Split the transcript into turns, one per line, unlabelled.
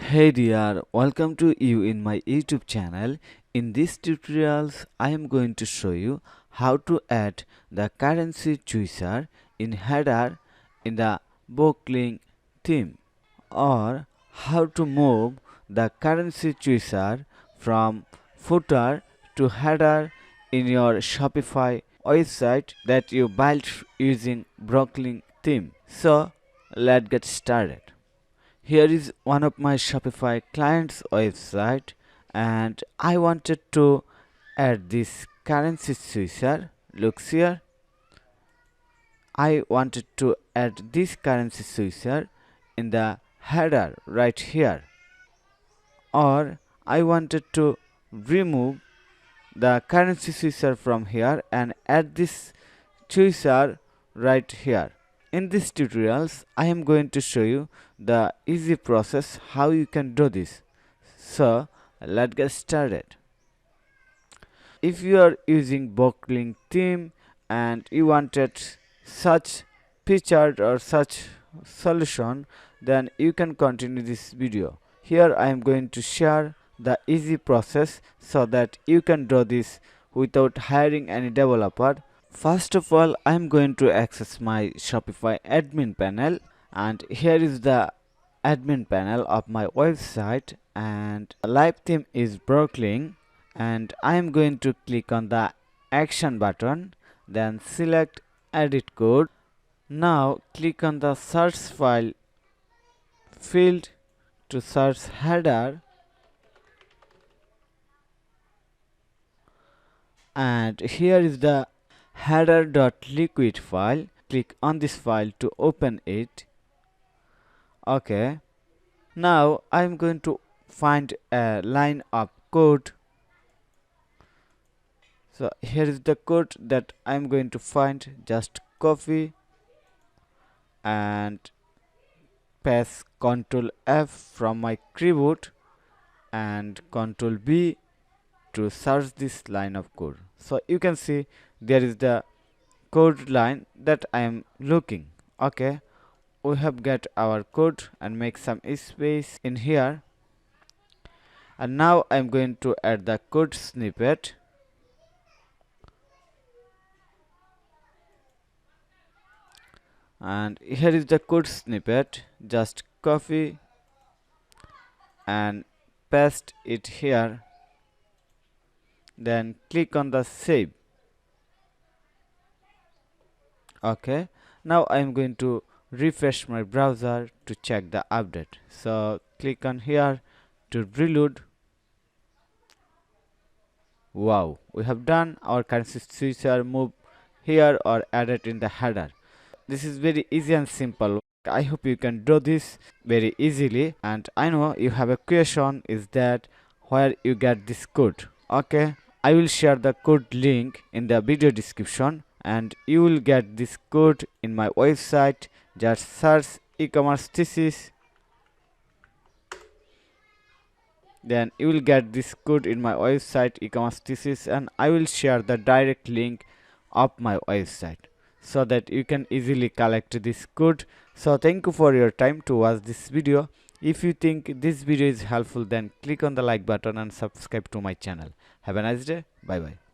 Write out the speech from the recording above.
Hey dear, welcome to you in my YouTube channel. In this tutorials, I am going to show you how to add the currency chooser in header in the backlink theme, or how to move the currency chooser from footer to header in your Shopify website that you built using backlink theme. So let's get started. Here is one of my Shopify clients website, and I wanted to add this currency switcher. Looks here. I wanted to add this currency switcher in the header right here, or I wanted to remove the currency switcher from here and add this switcher right here. In this tutorials, I am going to show you the easy process how you can do this. So let's get started. If you are using backlink theme and you wanted such picture or such solution, then you can continue this video. Here I am going to share the easy process so that you can do this without hiring any developer. First of all, I am going to access my Shopify admin panel, and here is the admin panel of my website, and live theme is Brooklyn, and I am going to click on the action button, then select edit code. Now click on the search file field to search header, and here is the header.liquid file. Click on this file to open it. Okay, now I'm going to find a line of code. So here is the code that I'm going to find. Just copy and paste Ctrl F from my keyboard and Ctrl B to search this line of code. So you can see there is the code line that I am looking. Okay, we have got our code and make some space in here, and now I am going to add the code snippet. And here is the code snippet. Just copy and paste it here, then click on the save. Okay, now I am going to refresh my browser to check the update. So click on here to reload. Wow, we have done our currency switcher move here or added in the header. This is very easy and simple. I hope you can do this very easily, and I know you have a question, is that where you get this code. Okay, I will share the code link in the video description, and you will get this code in my website. Just search e-commerce thesis, then you will get this code in my website e-commerce thesis, and I will share the direct link of my website so that you can easily collect this code. So thank you for your time to watch this video. If you think this video is helpful, then click on the like button and subscribe to my channel. Have a nice day. Bye bye.